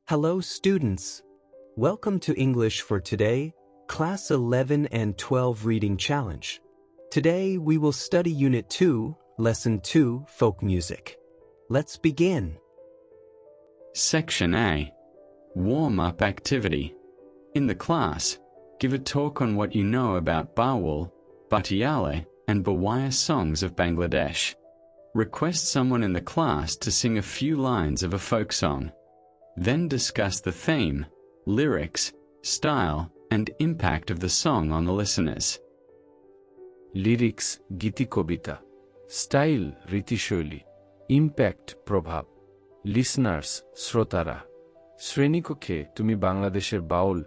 Hello, students. Welcome to English for Today, Class 11 and 12 Reading Challenge. Today we will study Unit 2, Lesson 2, Folk Music. Let's begin. Section A. Warm-up activity. In the class, give a talk on what you know about Bawal, Bhatiyale, and Bawaya songs of Bangladesh. Request someone in the class to sing a few lines of a folk song. Then discuss the theme, lyrics, style, and impact of the song on the listeners. Lyrics, giti kobita. Style, রীতিশৈলী. Impact, প্রভাব. Listeners, শ্রোতারা. শ্রেণীকক্ষে তুমি বাংলাদেশের বাউল,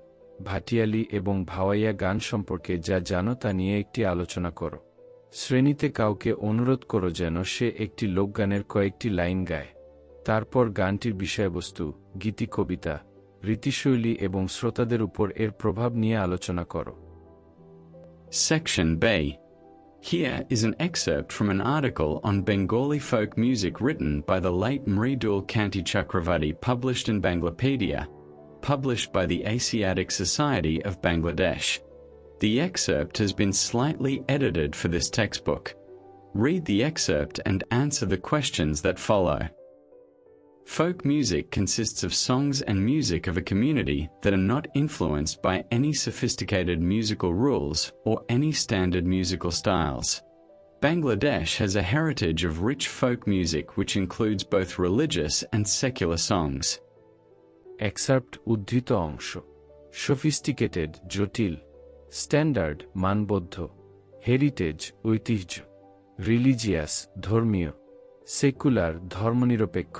ভাটিয়ালি এবং ভাওয়াইয়া গান সম্পর্কে যা জানো তা নিয়ে একটি আলোচনা করো। শ্রেণীতে কাউকে অনুরোধ করো যেন সে একটি লোকগানের কয়েকটি লাইন গায়। তারপর গানটির বিষয়বস্তু, গীতি কবিতা, রীতিশৈলী এবং শ্রোতাদের উপর এর প্রভাব নিয়ে আলোচনা করো। Section B. Here is an excerpt from an article on Bengali folk music written by the late Mridul Kanti Chakravarti, published in Banglapedia, published by the Asiatic Society of Bangladesh. The excerpt has been slightly edited for this textbook. Read the excerpt and answer the questions that follow. Folk music consists of songs and music of a community that are not influenced by any sophisticated musical rules or any standard musical styles. Bangladesh has a heritage of rich folk music which includes both religious and secular songs. Excerpt উদ্ধৃত অংশ. Sophisticated, জটিল. Standard, মানবদ্ধ. Heritage, ঐতিহ্য. Religious, ধর্মীয়. Secular, ধর্মনিরপেক্ষ.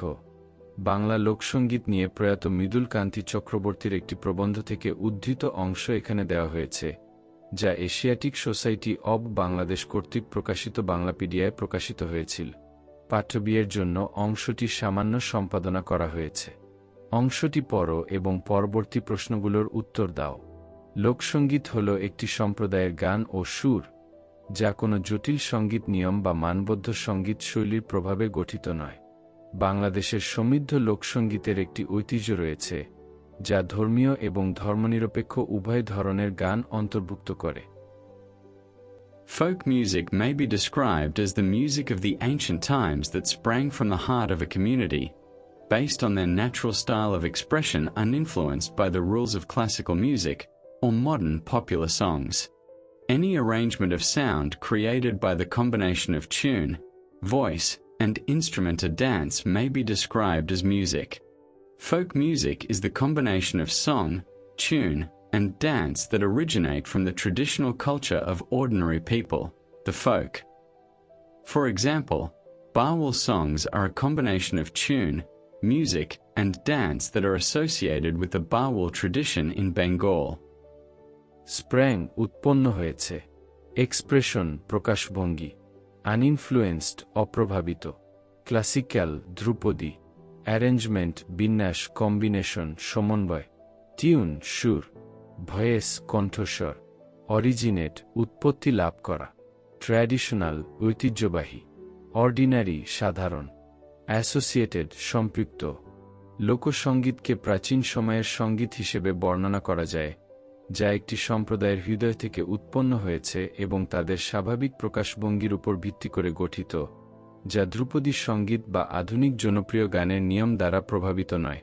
বাংলা লোকসঙ্গীত নিয়ে প্রয়াত মৃদুল কান্তি চক্রবর্তীর একটি প্রবন্ধ থেকে উদ্ধৃত অংশ এখানে দেওয়া হয়েছে, যা এশিয়াটিক সোসাইটি অব বাংলাদেশ কর্তৃক প্রকাশিত বাংলাপিডিয়ায় প্রকাশিত হয়েছিল। পাঠ্যবইয়ের জন্য অংশটি সামান্য সম্পাদনা করা হয়েছে। অংশটি পড়ো এবং পরবর্তী প্রশ্নগুলোর উত্তর দাও। লোকসঙ্গীত হল একটি সম্প্রদায়ের গান ও সুর, যা কোনো জটিল সঙ্গীত নিয়ম বা মানবদ্ধ সঙ্গীত শৈলীর প্রভাবে গঠিত নয়। বাংলাদেশের সমৃদ্ধ লোকসঙ্গীতের একটি ঐতিহ্য রয়েছে, যা ধর্মীয় এবং ধর্মনিরপেক্ষ উভয় ধরনের গান অন্তর্ভুক্ত করে। Folk music may be described as the music of the ancient times that sprang from the heart of a community, based on their natural style of expression uninfluenced by the rules of classical music or modern popular songs. Any arrangement of sound created by the combination of tune, voice, and instrument or dance may be described as music. Folk music is the combination of song, tune, and dance that originate from the traditional culture of ordinary people, the folk. For example, Bawal songs are a combination of tune, music, and dance that are associated with the Bawal tradition in Bengal. Sprang, উৎপন্ন হয়েছে. Expression, প্রকাশভঙ্গি. Uninfluenced, অপ্রভাবিত. Classical, ধ্রুপদী. Arrangement, বিন্যাস, combination, সমন্বয়. Tune, সুর. Voice, কণ্ঠস্বর. Originate, উৎপত্তি লাভ করা. Traditional, ঐতিহ্যবাহী. Ordinary, সাধারণ. Associated, সম্পৃক্ত. লোকসঙ্গীতকে প্রাচীন সময়ের সঙ্গীত হিসেবে বর্ণনা করা যায়, যা একটি সম্প্রদায়ের হৃদয় থেকে উৎপন্ন হয়েছে এবং তাদের স্বাভাবিক প্রকাশভঙ্গির উপর ভিত্তি করে গঠিত, যা ধ্রুপদী সঙ্গীত বা আধুনিক জনপ্রিয় গানের নিয়ম দ্বারা প্রভাবিত নয়।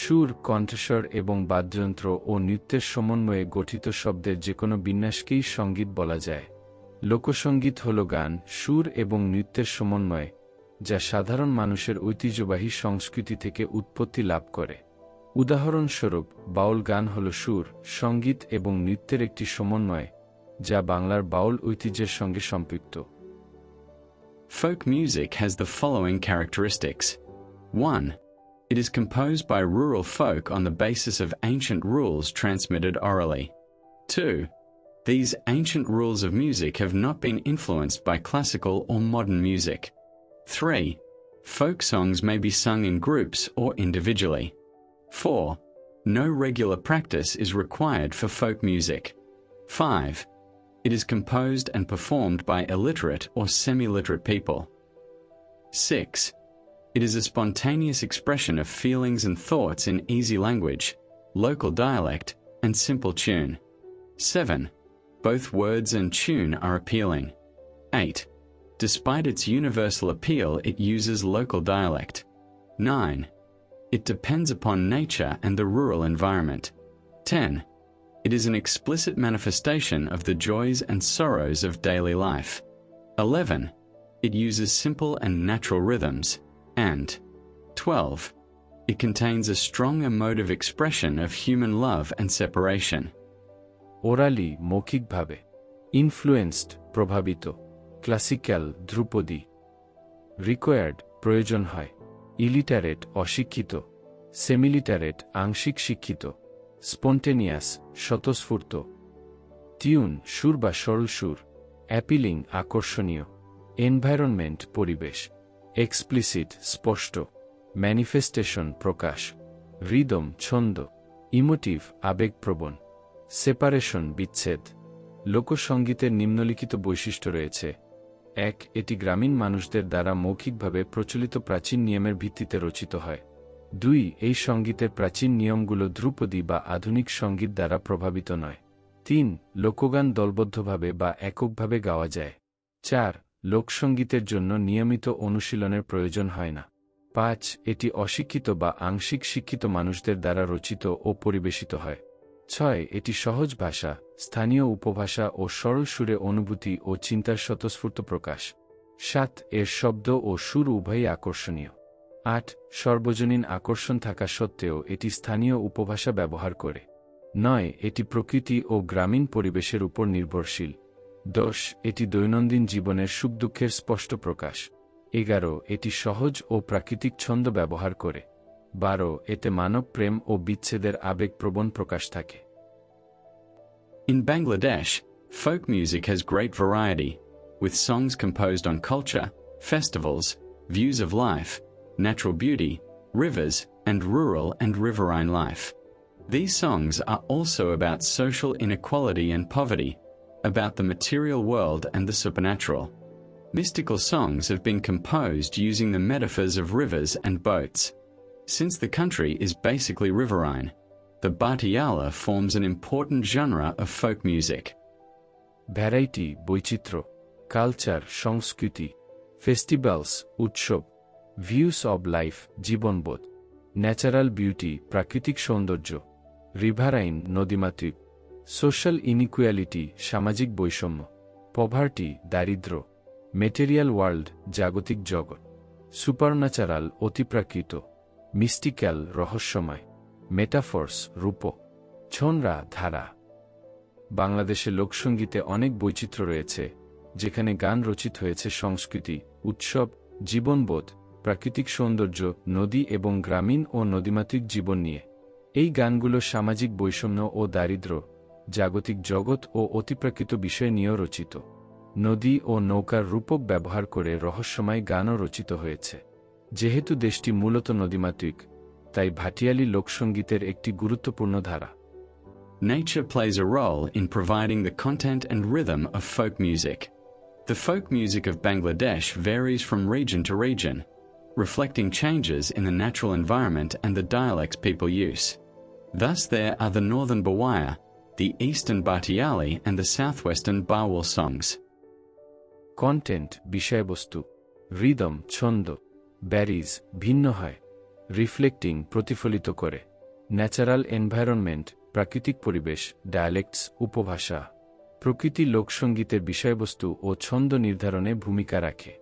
সুর, কণ্ঠস্বর এবং বাদ্যযন্ত্র ও নৃত্যের সমন্বয়ে গঠিত শব্দের যে কোনো বিন্যাসকেই সঙ্গীত বলা যায়। লোকসঙ্গীত হল গান, সুর এবং নৃত্যের সমন্বয়, যা সাধারণ মানুষের ঐতিহ্যবাহী সংস্কৃতি থেকে উৎপত্তি লাভ করে। উদাহরণস্বরূপ, বাউল গান হল সুর, সঙ্গীত এবং নৃত্যের একটি সমন্বয়, যা বাংলার বাউল ঐতিহ্যের সঙ্গে সম্পৃক্ত। Folk music has the following characteristics. 1. It is composed by rural folk on the basis of ancient rules transmitted orally. 2. These ancient rules of music have not been influenced by classical or modern music. 3. Folk songs may be sung in groups or individually. 4. No regular practice is required for folk music. 5. It is composed and performed by illiterate or semi-literate people. 6. It is a spontaneous expression of feelings and thoughts in easy language, local dialect, and simple tune. 7. Both words and tune are appealing. 8. Despite its universal appeal, it uses local dialect. 9. It depends upon nature and the rural environment. 10. It is an explicit manifestation of the joys and sorrows of daily life. 11. It uses simple and natural rhythms. And 12. It contains a strong emotive expression of human love and separation. Orally, মৌখিকভাবে, influenced, প্রভাবিত, classical, ধ্রুপদী, required, প্রয়োজন হয়, illiterate, অশিক্ষিত, semiliterate, আংশিক শিক্ষিত, spontaneous, স্বতঃস্ফূর্ত, tune, সুর বা সরল সুর, appealing, আকর্ষণীয়, environment, পরিবেশ, explicit, স্পষ্ট, manifestation, প্রকাশ, rhythm, ছন্দ, emotive, আবেগপ্রবণ, সেপারেশন, বিচ্ছেদ। লোকসঙ্গীতের নিম্নলিখিত বৈশিষ্ট্য রয়েছে। 1. এটি গ্রামীণ মানুষদের দ্বারা মৌখিকভাবে প্রচলিত প্রাচীন নিয়মের ভিত্তিতে রচিত হয়। 2. এই সঙ্গীতের প্রাচীন নিয়মগুলো ধ্রুপদী বা আধুনিক সঙ্গীত দ্বারা প্রভাবিত নয়। 3. লোকগান দলবদ্ধভাবে বা এককভাবে গাওয়া যায়। 4. লোকসঙ্গীতের জন্য নিয়মিত অনুশীলনের প্রয়োজন হয় না। 5. এটি অশিক্ষিত বা আংশিক শিক্ষিত মানুষদের দ্বারা রচিত ও পরিবেশিত হয়। 6. এটি সহজ ভাষা, স্থানীয় উপভাষা ও সরল সুরে অনুভূতি ও চিন্তার স্বতঃস্ফূর্ত প্রকাশ। 7. এর শব্দ ও সুর উভয়ই আকর্ষণীয়। 8. সর্বজনীন আকর্ষণ থাকা সত্ত্বেও এটি স্থানীয় উপভাষা ব্যবহার করে। 9. এটি প্রকৃতি ও গ্রামীণ পরিবেশের উপর নির্ভরশীল। 10. এটি দৈনন্দিন জীবনের সুখ দুঃখের স্পষ্ট প্রকাশ। 11. এটি সহজ ও প্রাকৃতিক ছন্দ ব্যবহার করে। 12. এতে মানব প্রেম ও বিচ্ছেদের আবেগপ্রবণ প্রকাশ থাকে। In Bangladesh, folk music has great variety, with songs composed on culture, festivals, views of life, natural beauty, rivers, and rural and riverine life. These songs are also about social inequality and poverty, about the material world and the supernatural. Mystical songs have been composed using the metaphors of rivers and boats. Since the country is basically riverine, the Batiala forms an important genre of folk music. Variety, বৈচিত্র্য, culture, সংস্কৃতি, festivals, উৎসব, views of life, জীবনবোধ, natural beauty, প্রাকৃতিক সৌন্দর্য, riverine, নদীমাতৃক, social inequality, সামাজিক বৈষম্য, poverty, দারিদ্র্য, মেটেরিয়াল ওয়ার্ল্ড, জাগতিক জগৎ, সুপারন্যাচারাল, অতিপ্রাকৃত, মিস্টিক্যাল, রহস্যময়, মেটাফোর্স, রূপক, ছন্রা, ধারা। বাংলাদেশে লোকসঙ্গীতে অনেক বৈচিত্র্য রয়েছে, যেখানে গান রচিত হয়েছে সংস্কৃতি, উৎসব, জীবনবোধ, প্রাকৃতিক সৌন্দর্য, নদী এবং গ্রামীণ ও নদীমাতৃক জীবন নিয়ে। এই গানগুলো সামাজিক বৈষম্য ও দারিদ্র্য, জাগতিক জগৎ ও অতিপ্রাকৃত বিষয় নিয়েও রচিত। নদী ও নৌকার রূপক ব্যবহার করে রহস্যময় গানও রচিত হয়েছে। যেহেতু দেশটি মূলত নদীমাতৃক, তাই ভাটিয়ালি লোকসঙ্গীতের একটি গুরুত্বপূর্ণ ধারা। Nature plays a role in providing the content and rhythm of folk music. The folk music of Bangladesh varies from region to region, reflecting changes in the natural environment and the dialects people use. Thus there are the northern Bawaya, the eastern Batiali and the southwestern Bawal songs. Content, বিষয়বস্তু, rhythm, ছন্দ, berries, ভিন্ন হয়, reflecting, প্রতিফলিত করে, natural environment, প্রাকৃতিক পরিবেশ, ডায়ালেক্টস, উপভাষা, প্রকৃতি লোকসঙ্গীতের বিষয়বস্তু ও ছন্দ নির্ধারণে ভূমিকা রাখে।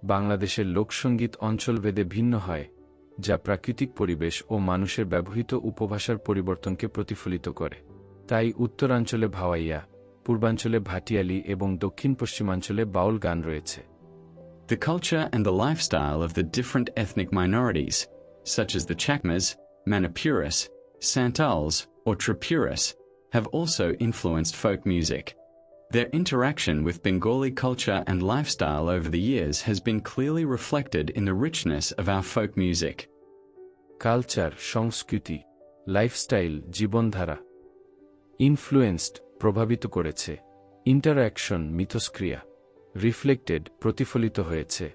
বাংলাদেশের লোকসঙ্গীত অঞ্চলভেদে ভিন্ন হয়, যা প্রাকৃতিক পরিবেশ ও মানুষের ব্যবহৃত উপভাষার পরিবর্তনকে প্রতিফলিত করে। তাই উত্তরাঞ্চলে ভাওয়াইয়া, পূর্বাঞ্চলে ভাটিয়ালি এবং দক্ষিণ পশ্চিমাঞ্চলে বাউল গান রয়েছে। The culture and the lifestyle of the different ethnic minorities, such as the Chakmas, Manipuris, Santals, or Tripuris, have also influenced folk music. Their interaction with Bengali culture and lifestyle over the years has been clearly reflected in the richness of our folk music. Culture, সংস্কৃতি, lifestyle, জীবনধারা, influenced, প্রভাবিত করেছে, interaction, মিথস্ক্রিয়া, reflected, প্রতিফলিত হয়েছে,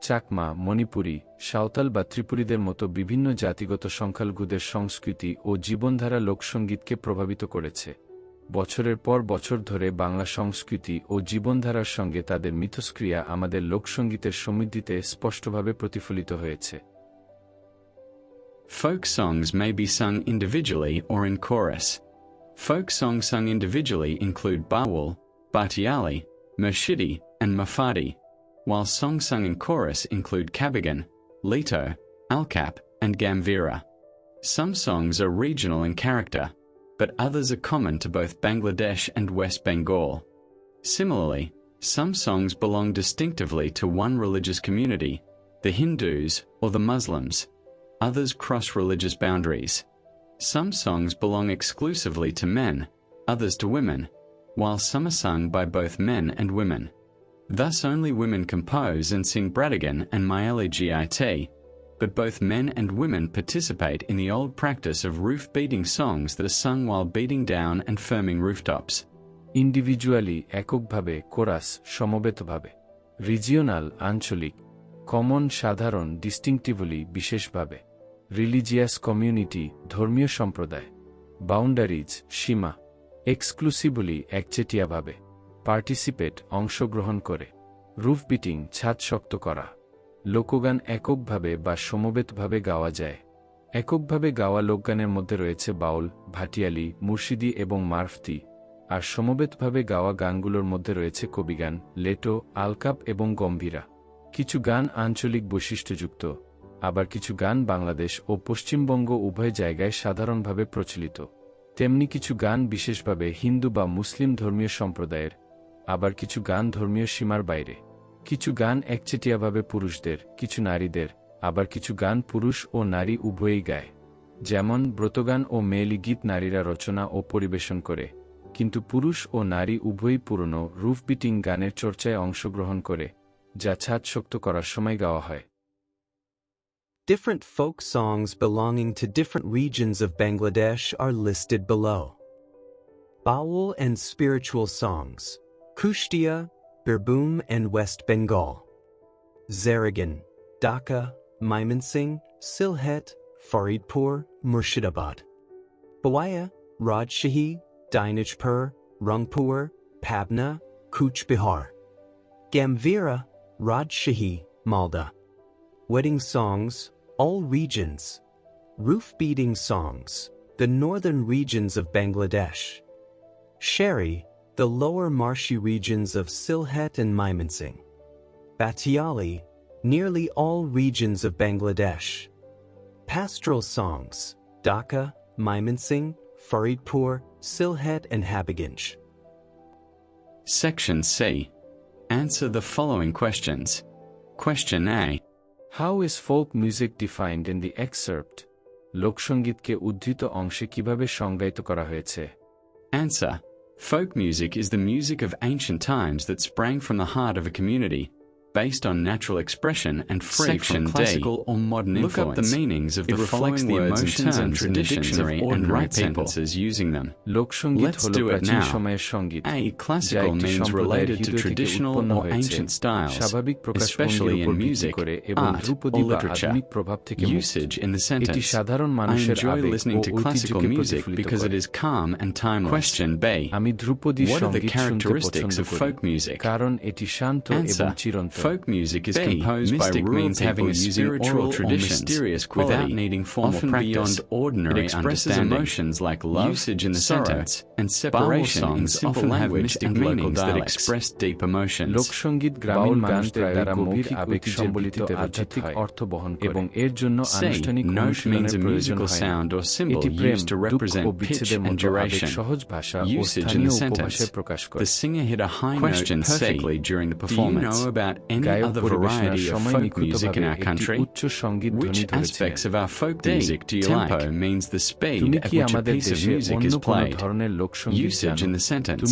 চাকমা, মণিপুরী, সাঁওতাল বা ত্রিপুরীদের মতো বিভিন্ন জাতিগত সংখ্যালঘুদের সংস্কৃতি ও জীবনধারা লোকসঙ্গীতকে প্রভাবিত করেছে। বছরের পর বছর ধরে বাংলা সংস্কৃতি ও জীবনধারার সঙ্গে তাদের মিথস্ক্রিয়া আমাদের লোকসঙ্গীতের সমৃদ্ধিতে স্পষ্টভাবে প্রতিফলিত হয়েছে। Folk songs may be sung individually or in chorus. Folk songs sung individually include Bawal, Batiali, Murshidi, and Mafadi, while songs sung in chorus include Kabigan, Leto, Alkap, and Gamvira. Some songs are regional in character, but others are common to both Bangladesh and West Bengal. Similarly, some songs belong distinctively to one religious community, the Hindus or the Muslims. Others cross religious boundaries. Some songs belong exclusively to men, others to women, while some are sung by both men and women. Thus only women compose and sing Bradigan and Maeli Git, but both men and women participate in the old practice of roof-beating songs that are sung while beating down and firming rooftops. Individually এককভাবে, chorus সমবেতভাবে, regional আঞ্চলিক, common সাধারণ ডিস্টিংটিভলি বিশেষভাবে, religious community ধর্মীয় সম্প্রদায়, boundaries সীমা, exclusively একচেটিয়াভাবে, participate অংশগ্রহণ করে, roof beating ছাদ শক্ত করা। লোকগান এককভাবে বা সমবেতভাবে গাওয়া যায়। এককভাবে গাওয়া লোকগানের মধ্যে রয়েছে বাউল, ভাটিয়ালি, মুর্শিদি এবং মারফতি, আর সমবেতভাবে গাওয়া গানগুলোর মধ্যে রয়েছে কবিগান, লেটো, আলকাপ এবং গম্ভীরা। কিছু গান আঞ্চলিক বৈশিষ্ট্যযুক্ত, আবার কিছু গান বাংলাদেশ ও পশ্চিমবঙ্গ উভয় জায়গায় সাধারণভাবে প্রচলিত। তেমনি কিছু গান বিশেষভাবে হিন্দু বা মুসলিম ধর্মীয় সম্প্রদায়ের, আবার কিছু গান ধর্মীয় সীমার বাইরে। কিছু গান একচেটিয়াভাবে পুরুষদের, কিছু নারীদের, আবার কিছু গান পুরুষ ও নারী উভয়েই গায়। যেমন ব্রতগান ও মেয়েলি গীত নারীরা রচনা ও পরিবেশন করে, কিন্তু পুরুষ ও নারী উভয়ই পুরনো রুফ বিটিং গানের চর্চায় অংশগ্রহণ করে, যা ছাদ শক্ত করার সময় গাওয়া হয়। Different folk songs belonging to different regions of Bangladesh are listed below. Baul and spiritual songs, Kushtia, Birbhum and West Bengal. Zaragan, Dhaka, Mymensingh, Sylhet, Faridpur, Murshidabad. Bawaya, Rajshahi, Dinajpur, Rangpur, Pabna, Cooch Behar. Gamvira, Rajshahi, Malda. Wedding songs, all regions. Roof-beating songs, the northern regions of Bangladesh. Sheri, the lower marshy regions of Sylhet and Mymensingh. Batiali, nearly all regions of Bangladesh. Pastoral songs, Dhaka, Mymensingh, Faridpur, Sylhet and Habiganj. Section C. Answer the following questions. Question A. How is folk music defined in the excerpt? লোকসঙ্গীতকে উদ্ধৃত অংশে কিভাবে সংজ্ঞায়িত করা হয়েছে? Answer. Folk music is the music of ancient times that sprang from the heart of a community, based on natural expression and free from classical or modern influence. Look up the meanings of the following words and terms in the dictionary and write sentences using them. Let's do it now. A. Classical means related to traditional or ancient styles, especially in music, art, or literature. Usage in the sentence. I enjoy listening to classical music because it is calm and timeless. Question B. What are the characteristics of folk music? Answer. Folk music is composed by means having a spiritual or mysterious quality, without needing formal practice. Beyond ordinary, it expresses emotions like love, usage in the sentence, and separation in simple language and meanings that express deep emotions. লোকসঙ্গীত গ্রামীণ মানুষদের দ্বারা মৌখিক আবেগ সম্বলিত আধ্যাত্মিক অর্থ বহন করে এবং এর জন্য আনুষ্ঠানিক অনুশীলনের প্রয়োজন হয় না। এটি প্রেম, দুঃখ ও বিচ্ছেদের মতো আবেগ সহজ ভাষা ও স্থানীয় উপভাষায় প্রকাশ করে। The singer hit a high note perfectly during the performance. Do you know about any other variety of folk music in our country? Which aspects of our folk music do you like? Tempo means the speed at which a piece of music is played. Usage in the sentence.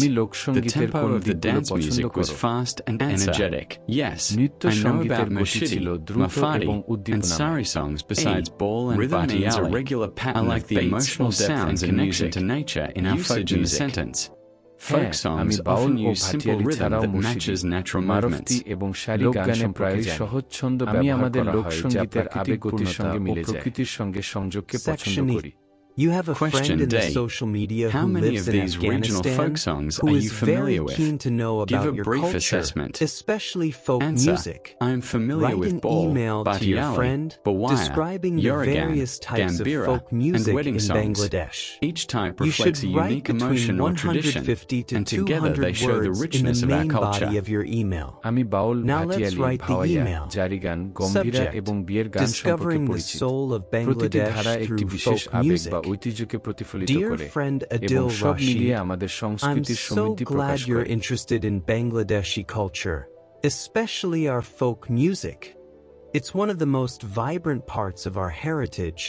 The tempo of the dance music was fast and energetic. Yes, I know about Murshidi, Mafadi, and Sari songs besides Baul and Rhythm means a regular pattern. I like the emotional sounds and connection to nature in our folk music. In the sentence. Folk songs often use simple rhythm that matches natural movements. এবং লোকগানে প্রায় সহজ ছন্দ ব্যবহার করা হয় যা প্রাকৃতিক গতির সঙ্গে মিলে যায়। প্রকৃতির সঙ্গে সংযোগকে পছন্দ করি। You have a friend Question in the day. social media How who many lives of in these regional Afghanistan folk songs who are is you very familiar with? keen to know Give about a your brief culture, assessment. especially folk Answer. music. I am familiar Write with an Baul, email to your Batiali, friend Bawaya, describing the Yorugan, various types Gambira, of folk and music wedding in songs. Bangladesh. Each type You should reflects a write unique between emotion or tradition, 150 to and together 200 they show the words in richness the of our main culture. body of your email. আমি বাউল, Now let's Bhatiali, write the Bhawaiya, email. জারি গান, Gambhira Subject: এবং বিয়ের গান সম্পর্কে Discovering the পরিচিত। soul of প্রতিটি Bangladesh ধারা একটি through বিশেষ folk আবেগ music. বা ঐতিহ্যকে প্রতিফলিত Dear করে friend এবং Adil সব মিলিয়ে Rashid, আমাদের I'm সংস্কৃতির so Samriddhi Prakash glad you're করে। interested in Bangladeshi culture, especially our folk music. It's one of the most vibrant parts of our heritage,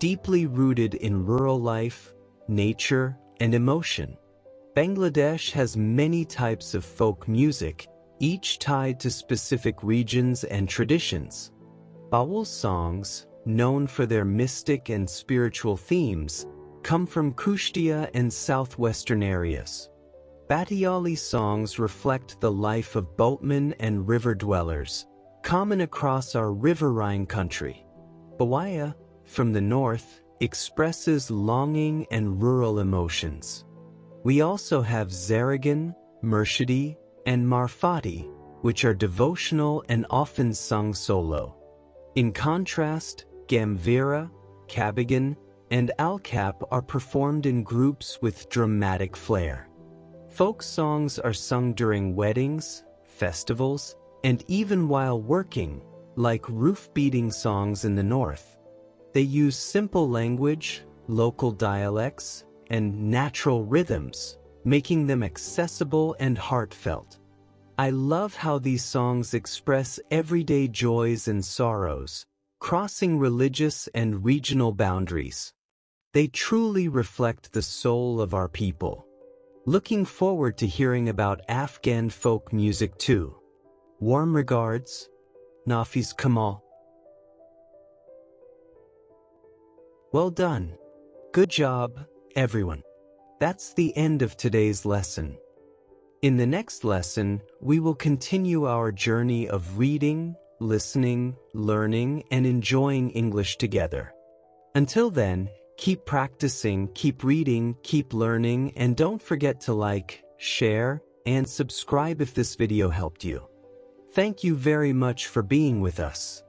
deeply rooted in rural life, nature, and emotion. Bangladesh has many types of folk music, each tied to specific regions and traditions. Baul songs, known for their mystic and spiritual themes, come from Kushtia and southwestern areas. Batiali songs reflect the life of boatmen and river dwellers, common across our riverine country. Bawaya, from the north, expresses longing and rural emotions. We also have Zaragan, Murshidi, and Marfati, which are devotional and often sung solo. In contrast, Gambira, Kabigan, and Alkap are performed in groups with dramatic flair. Folk songs are sung during weddings, festivals, and even while working, like roof-beating songs in the north. They use simple language, local dialects, and natural rhythms, making them accessible and heartfelt. I love how these songs express everyday joys and sorrows, crossing religious and regional boundaries. They truly reflect the soul of our people. Looking forward to hearing about Afghan folk music too. Warm regards, Nafis Kamal. Well done. Good job, everyone. That's the end of today's lesson. In the next lesson, we will continue our journey of reading, listening, learning, and enjoying English together. Until then, keep practicing, keep reading, keep learning, and don't forget to like, share, and subscribe if this video helped you. Thank you very much for being with us.